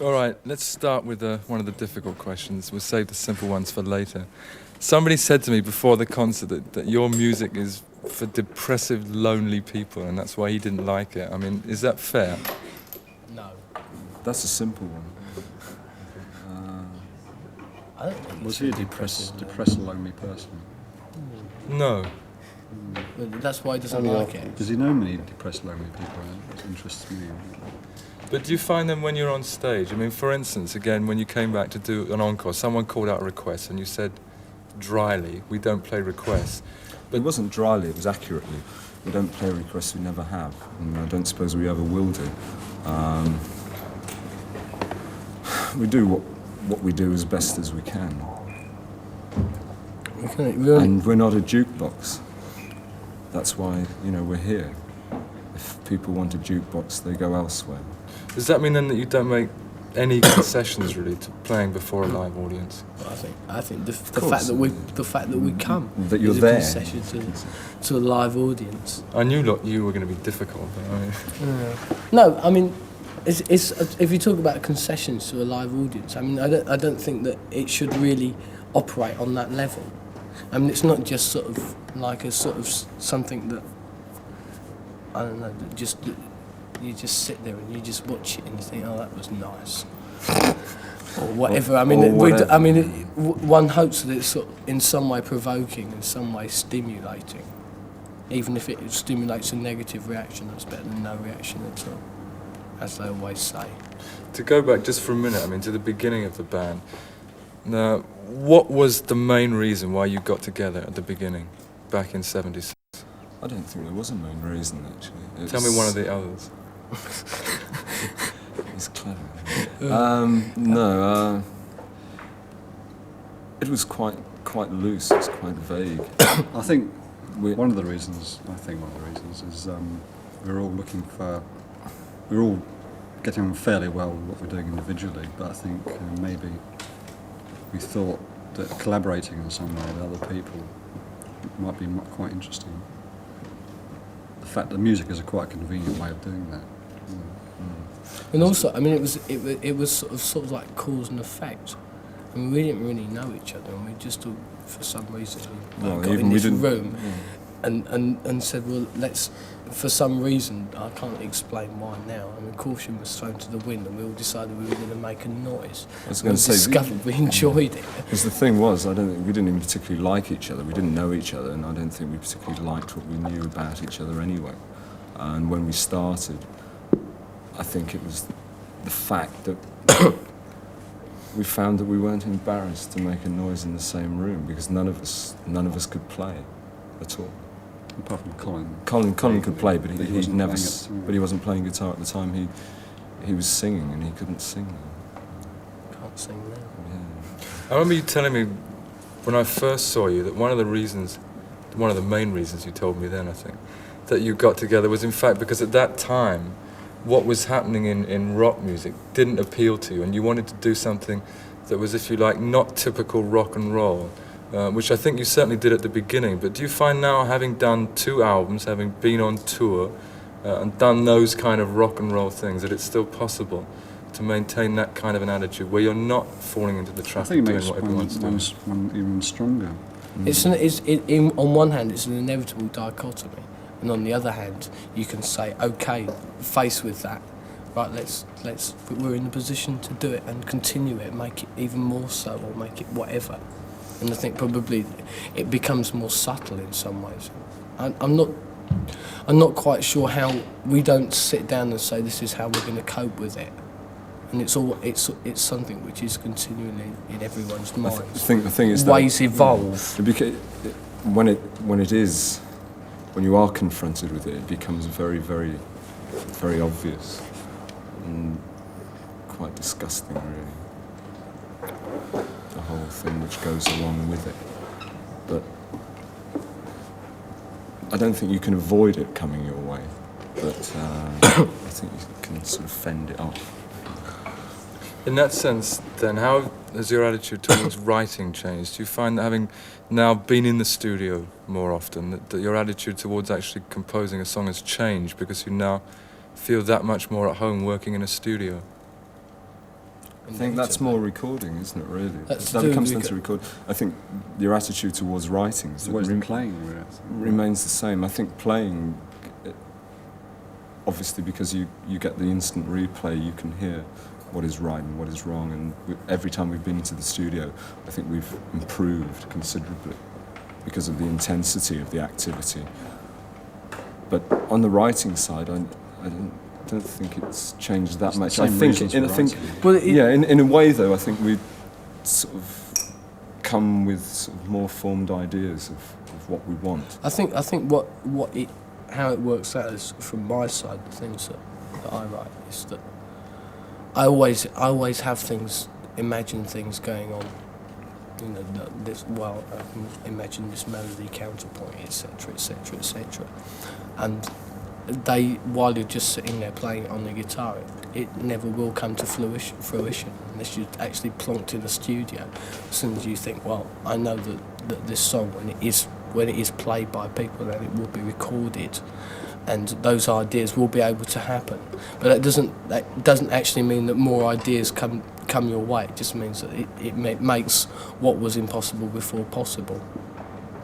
All right, let's start with one of the difficult questions. We'll save the simple ones for later. Somebody said to me before the concert that your music is for depressive, lonely people, and that's why he didn't like it. I mean, is that fair? No. That's a simple one. I don't think Was he a depressed, lonely person? No. But that's why he doesn't like it. Does he know many depressed, lonely people? That interests me. But do you find them when you're on stage? I mean, for instance, again, when you came back to do an encore, someone called out a request and you said dryly, we don't play requests. But it wasn't dryly, it was accurately. We don't play requests, we never have, and I don't suppose we ever will do. We do what we do as best as we can. And we're not a jukebox. That's why, we're here. If people want a jukebox, they go elsewhere. Does that mean then that you don't make any concessions really to playing before a live audience? Well, I think the fact that we come, that you're is there, a concession to a live audience. I knew you were going to be difficult, but No, I mean, it's if you talk about concessions to a live audience, I mean, I don't think that it should really operate on that level. I mean, it's not just sort of like a sort of something that, I don't know, that you just sit there and you just watch it and you think, oh, that was nice, or whatever. I mean, one hopes that it's sort of in some way provoking, in some way stimulating. Even if it stimulates a negative reaction, that's better than no reaction at all, as they always say. To go back just for a minute, I mean, to the beginning of the band. Now, what was the main reason why you got together at the beginning, back in '76? I don't think there was a main reason, actually. Tell me one of the others. He's clever. It was quite loose. It's quite vague. I think one of the reasons is we're all getting on fairly well with what we're doing individually, but I think maybe we thought that collaborating in some way with other people might be quite interesting. The fact that music is a quite convenient way of doing that. And also, I mean, it was sort of like cause and effect. I mean, we didn't really know each other, and we just all, for some reason, got in this room and said, well, let's. For some reason, I can't explain why now. I mean, caution was thrown to the wind, and we all decided we were going to make a noise. I was going to say, discovered we enjoyed it. Because the thing was, we didn't even particularly like each other. We didn't know each other, and I don't think we particularly liked what we knew about each other anyway. And when we started, I think it was the fact that we found that we weren't embarrassed to make a noise in the same room, because none of us could play at all. Apart from Colin. Colin could play, but he wasn't playing guitar at the time. He was singing, and he couldn't sing then. Can't sing now. Yeah. I remember you telling me when I first saw you that one of the main reasons you told me then, I think, that you got together was in fact because at that time what was happening in rock music didn't appeal to you, and you wanted to do something that was, if you like, not typical rock and roll, which I think you certainly did at the beginning. But do you find now, having done 2 albums, having been on tour, and done those kind of rock and roll things, that it's still possible to maintain that kind of an attitude where you're not falling into the trap of doing what everyone's doing? I think it makes one even stronger. On one hand, it's an inevitable dichotomy, and on the other hand, you can say, okay, faced with that, right, we're in the position to do it and continue it, make it even more so, or make it whatever. And I think probably it becomes more subtle in some ways. I'm not quite sure how we don't sit down and say this is how we're going to cope with it. And it's something which is continually in everyone's mind. I think the thing is ways evolve. When you are confronted with it, it becomes very, very, very obvious and quite disgusting, really. The whole thing which goes along with it. But I don't think you can avoid it coming your way, but I think you can sort of fend it off. In that sense, then, how has your attitude towards writing changed? Do you find that, having now been in the studio more often, that your attitude towards actually composing a song has changed because you now feel that much more at home working in a studio? I think that's more recording, isn't it, really? That's That becomes down to record. I think your attitude towards writing It's always playing remains the same. I think playing, obviously because you get the instant replay, you can hear what is right and what is wrong, and every time we've been into the studio, I think we've improved considerably because of the intensity of the activity. But on the writing side, I don't think it's changed that much. I think, in a way though, I think we sort of come with sort of more formed ideas of what we want. I think how it works out is, from my side, the things that I write is that I always have things, imagine things going on. You know, I can imagine this melody counterpoint, etc., etc., etc. And while you're just sitting there playing it on the guitar, it never will come to fruition unless you're actually plonked in the studio. As soon as you think, well, I know that this song, when it is played by people, then it will be recorded, and those ideas will be able to happen. But that doesn't actually mean that more ideas come your way. It just means that it makes what was impossible before possible.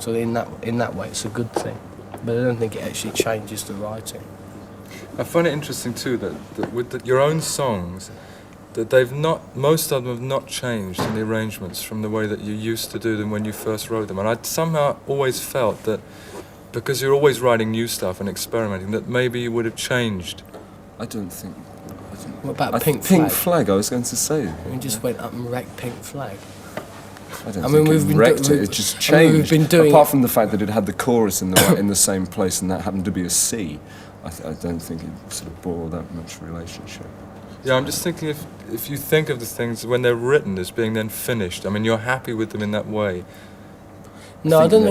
So in that way, it's a good thing. But I don't think it actually changes the writing. I find it interesting too that with your own songs, that most of them have not changed in the arrangements from the way that you used to do them when you first wrote them. And I somehow always felt that because you're always writing new stuff and experimenting, that maybe you would have changed. I don't think. What about Pink Flag? Pink Flag, I was going to say. We just went up and wrecked Pink Flag. I don't think it wrecked it. It just changed. Apart from the fact that it had the chorus in the same place, and that happened to be a C, I don't think it sort of bore that much relationship. Yeah, I'm just thinking if you think of the things when they're written as being then finished, I mean, you're happy with them in that way. No, I don't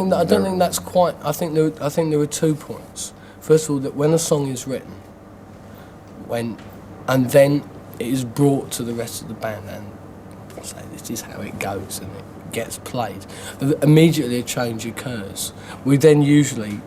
think that's quite. I think there are 2 points. First of all, that when a song is written, and then it is brought to the rest of the band, and say this is how it goes, and it gets played, immediately a change occurs. We then usually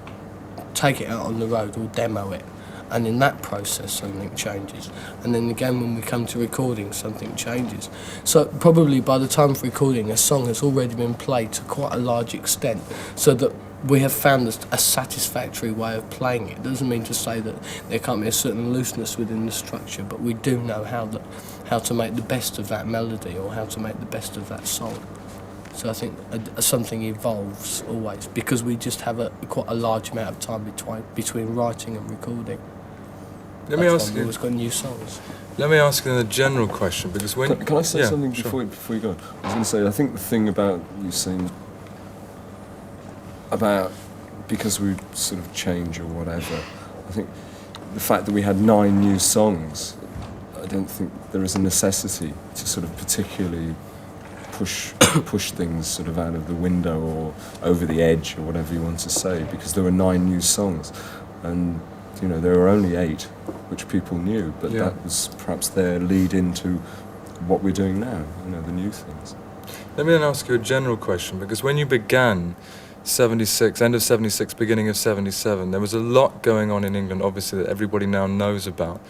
take it out on the road or demo it, and in that process something changes, and then again when we come to recording something changes. So probably by the time of recording, a song has already been played to quite a large extent, so that we have found a satisfactory way of playing it. It doesn't mean to say that there can't be a certain looseness within the structure, but we do know how to make the best of that melody or how to make the best of that song. So I think something evolves always, because we just have quite a large amount of time between writing and recording. Let me ask you. We've always got new songs. Let me ask you a general question, because when... Can I say something sure. before you go? I was going to say, I think the thing about you saying about because we sort of change or whatever, I think the fact that we had 9 new songs, I don't think there is a necessity to sort of particularly push things sort of out of the window or over the edge or whatever you want to say, because there were 9 new songs, and you know there were only 8 which people knew, but that was perhaps their lead into what we're doing now, you know, the new things. Let me then ask you a general question, because when you began 76, end of 76, beginning of 77, there was a lot going on in England, obviously, that everybody now knows about.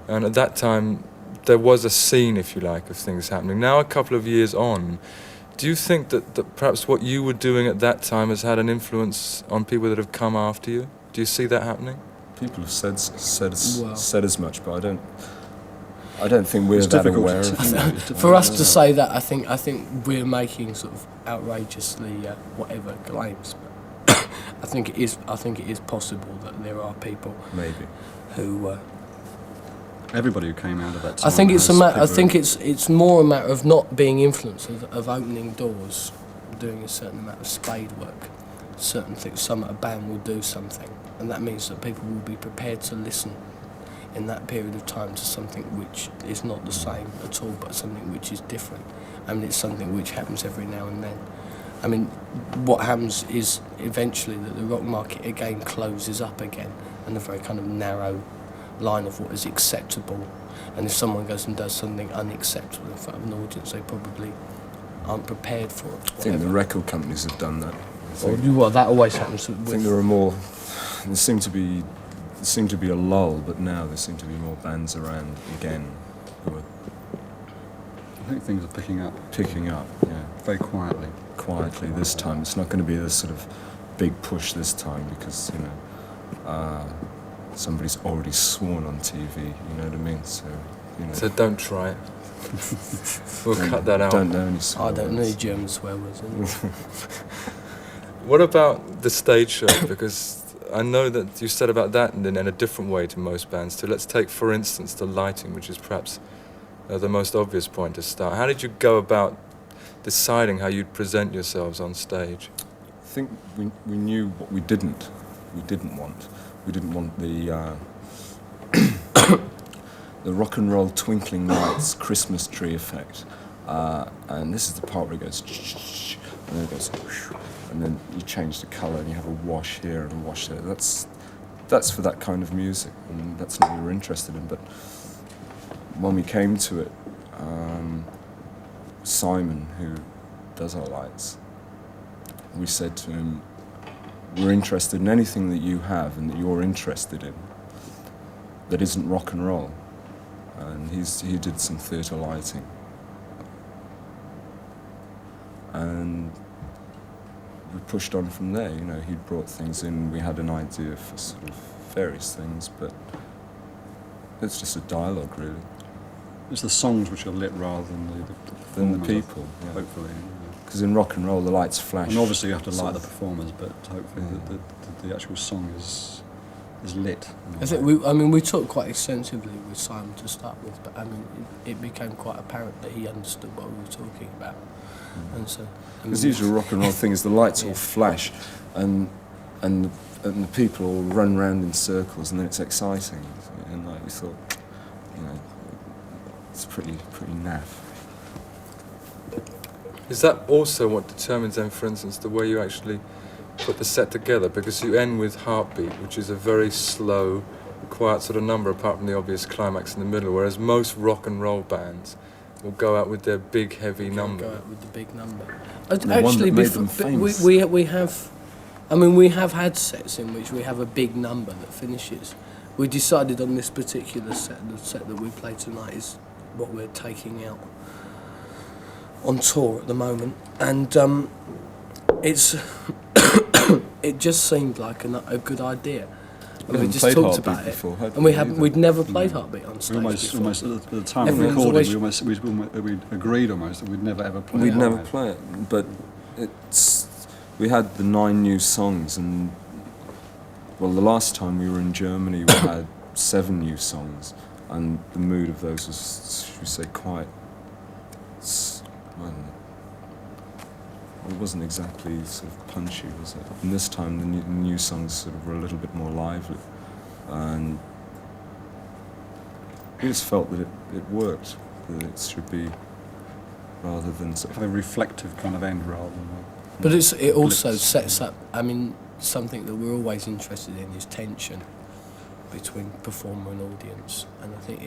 And at that time, there was a scene, if you like, of things happening. Now, a couple of years on, do you think that perhaps what you were doing at that time has had an influence on people that have come after you? Do you see that happening? People have said as much, but I don't think we're that aware of it. For us to say that, I think we're making sort of outrageously whatever claims. But I think it is possible that there are people who. Everybody who came out of that time. I think it's more a matter of not being influenced, of opening doors, doing a certain amount of spade work, certain things. A band will do something, and that means that people will be prepared to listen in that period of time to something which is not the same at all, but something which is different. I mean, it's something which happens every now and then. I mean, what happens is eventually that the rock market again closes up again, and a very kind of narrow line of what is acceptable. And if someone goes and does something unacceptable in front of an audience, they probably aren't prepared for it. I think the record companies have done that. Well, that always happens. I think there are more. There seemed to be a lull, but now there seem to be more bands around again who are I think things are picking up Picking up, yeah. very quietly. Quietly this time. It's not going to be this sort of big push this time because, you know, somebody's already sworn on TV, you know what I mean? So, you know. So don't try it. We'll cut that out. Don't know any swear I don't know words. any German swear words. Anyway. What about the stage show? Because I know that you said about that in a different way to most bands too. Let's take, for instance, the lighting, which is perhaps the most obvious point to start. How did you go about deciding how you'd present yourselves on stage? I think we knew what we didn't want. We didn't want the the rock and roll twinkling lights Christmas tree effect. And this is the part where it goes and then it goes and then you change the colour and you have a wash here and a wash there. That's for that kind of music, and that's not what we were interested in. But when we came to it, Simon, who does our lights, we said to him, we're interested in anything that you have and that you're interested in that isn't rock and roll. And he did some theatre lighting. And we pushed on from there, you know, he brought things in, we had an idea for sort of various things, but it's just a dialogue really. It's the songs which are lit rather than the performers, people, yeah. hopefully. Because in rock and roll the lights flash. And obviously you have to light the sort of. performers, but hopefully the actual song is lit. I think we talked quite extensively with Simon to start with, but I mean it became quite apparent that he understood what we were talking about, and so. Because the usual rock and roll thing is the lights Yeah. all flash, and the people all run round in circles, and then it's exciting. And like we thought, you know, it's pretty naff. Is that also what determines then, for instance, the way you actually put the set together? Because you end with Heartbeat, which is a very slow, quiet sort of number, apart from the obvious climax in the middle, whereas most rock and roll bands will go out with their big, heavy number. Go out with the big number. one Actually, that made them famous. we have, I mean, we have had sets in which we have a big number that finishes. We decided on this particular set, the set that we play tonight is what we're taking out on tour at the moment, and it's it just seemed like a good idea. And we just talked about it, before, and we'd never played Heartbeat on stage before. Almost at the time of Everyone's recording, we agreed almost that we'd never ever play We'd it never live. play it, but we had the 9 new songs, and well, the last time we were in Germany, we had 7 new songs, and the mood of those was, should we say, quite. I don't know. It wasn't exactly sort of punchy, was it? And this time, the new songs sort of were a little bit more lively, and we just felt that it worked. That it should be rather than sort Have a reflective kind of end rather than. But it also sets up, I mean, something that we're always interested in is tension between performer and audience, and I think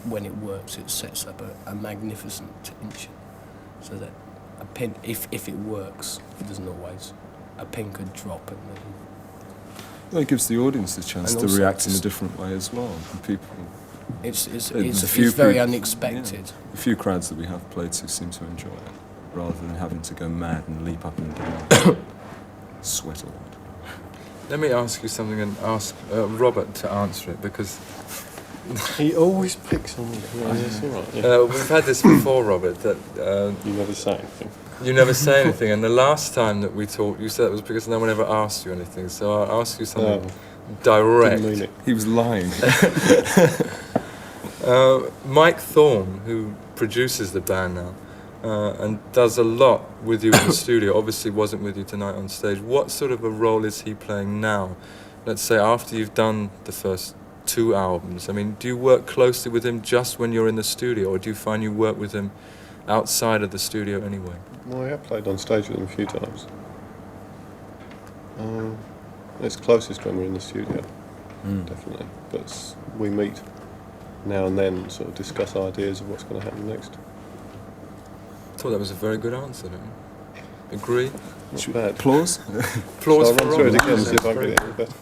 when it works, it sets up a magnificent tension, so that a pin, if it works, it doesn't always, a pin could drop and then. Well, it gives the audience the chance And to also react in a it's- different way as well. And people, It's the few very peop- unexpected. yeah, the few crowds that we have played to seem to enjoy it, rather than having to go mad and leap up and down, sweat a lot. Let me ask you something and ask Robert to answer it, because He always picks on me. Yeah, that's all right. Yeah. we've had this before, Robert, that You never say anything. you never say anything, and the last time that we talked, you said it was because no one ever asked you anything. So I'll ask you something direct. Didn't mean it. He was lying. Mike Thorne, who produces the band now, and does a lot with you in the studio, obviously wasn't with you tonight on stage. What sort of a role is he playing now? Let's say after you've done the first 2 albums. I mean, do you work closely with him just when you're in the studio, or do you find you work with him outside of the studio anyway? Well, I have played on stage with him a few times. It's closest when we're in the studio, definitely. But we meet now and then, sort of discuss ideas of what's going to happen next. I thought that was a very good answer, don't you? Agree? Not bad. Applause? Applause So I'll for run through it Robert. again and see if I can get it any better.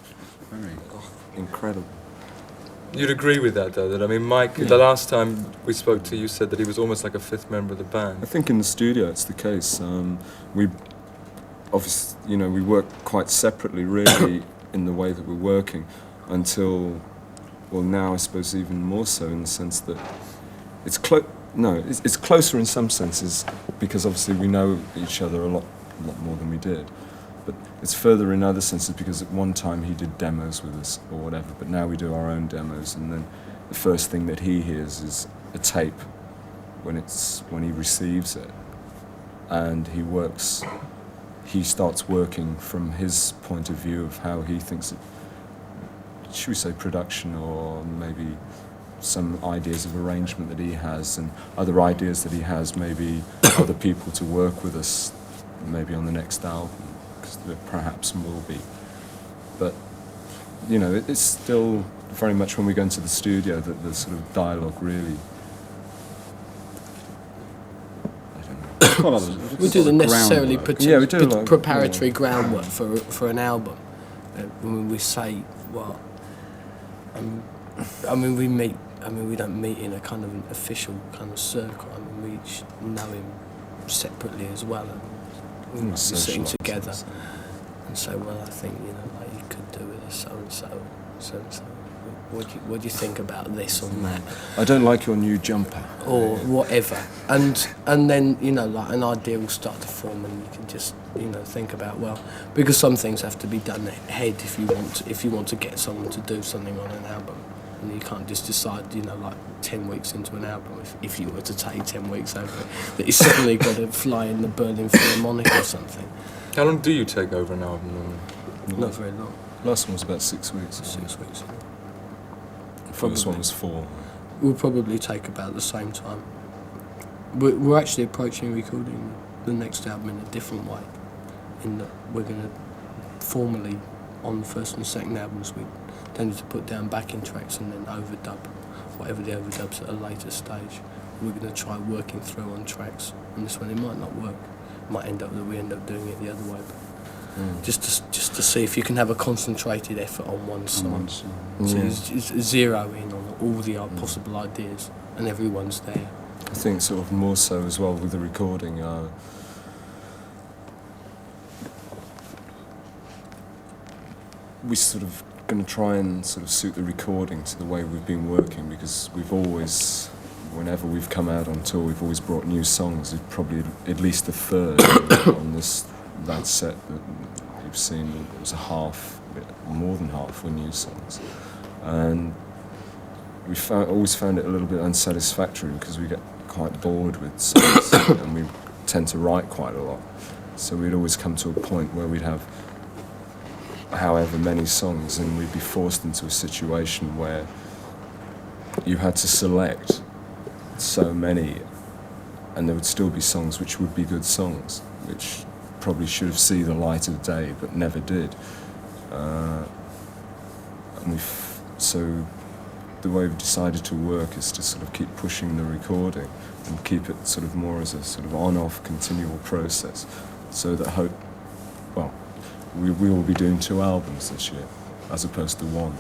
Incredible. You'd agree with that, though, that, I mean, Mike, the last time we spoke to you, said that he was almost like a fifth member of the band. I think in the studio it's the case. We obviously, you know, we work quite separately, really, in the way that we're working, until, well, now I suppose even more so, in the sense that it's it's closer in some senses, because obviously we know each other a lot more than we did. But it's further in other senses, because at one time he did demos with us or whatever, but now we do our own demos, and then the first thing that he hears is a tape when he receives it, and he starts working from his point of view of how he thinks it, should we say production, or maybe some ideas of arrangement that he has, and other ideas that he has, maybe other people to work with us, maybe on the next album, because there perhaps will be. But, you know, it's still very much when we go into the studio that the sort of dialogue really, I don't know. We do the necessarily preparatory yeah. groundwork for an album. When we say, well, I mean, we meet. I mean, we don't meet in a kind of an official kind of circle. I mean, we each know him separately as well, and we might be sitting together and say, well, I think, you know, like, you could do with a so and so. What do you think about this or that? I don't like your new jumper. Or whatever. And then, you know, like, an idea will start to form, and you can just, you know, think about, well, because some things have to be done ahead if you want to get someone to do something on an album. And you can't just decide, you know, like 10 weeks into an album, if you were to take 10 weeks over it, that you suddenly got to fly in the Berlin Philharmonic or something. How long do you take over an album normally? Not very long. Last one was about 6 weeks. 6 weeks. The first one was 4. We'll probably take about the same time. We're actually approaching recording the next album in a different way, in that we're going to formally, on the first and second albums, we tended to put down backing tracks and then overdub whatever the overdubs at a later stage. We're going to try working through on tracks, and this one it might not work. It might end up that we end up doing it the other way, but just to see if you can have a concentrated effort on one song. So it's zero in on all the possible ideas, and everyone's there. I think sort of more so as well with the recording. We sort of going to try and sort of suit the recording to the way we've been working, because we've always, whenever we've come out on tour, we've always brought new songs. It's probably at least a third on that set that you've seen. It was a half, more than half were new songs, and we always found it a little bit unsatisfactory, because we get quite bored with songs and we tend to write quite a lot. So we'd always come to a point where we'd have however many songs, and we'd be forced into a situation where you had to select so many, and there would still be songs which would be good songs, which probably should have seen the light of day but never did. So the way we've decided to work is to sort of keep pushing the recording and keep it sort of more as a sort of on-off continual process, so that we will be doing 2 albums this year as opposed to 1,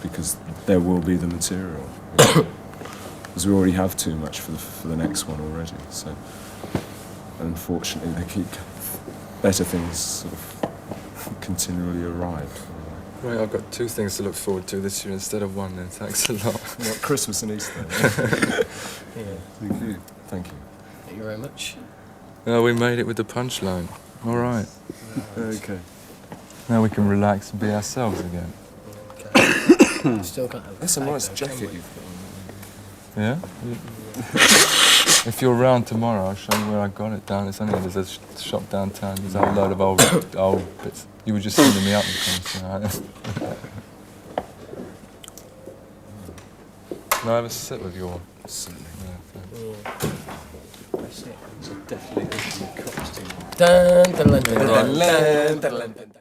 because there will be the material. Because we already have too much for the next one already. So unfortunately, better things sort of continually arrive. Right, I've got 2 things to look forward to this year instead of 1 then. Thanks a lot. What, Christmas and Easter? Yeah. Thank you. Thank you. Thank you very much. Oh, we made it with the punchline. All right. Okay. Now we can relax and be ourselves again. Okay. Still can't have That's a nice though, jacket can we? you've got on. Yeah? If you're around tomorrow, I'll show you where I got it down. It's only there's a shop downtown. There's a load of old bits. You were just sending me up and things. Can I have a sip of your? Certainly. Yeah, That's it. It's definitely a costume. Dun, dun, dun, dun, dun, dun, dun, dun.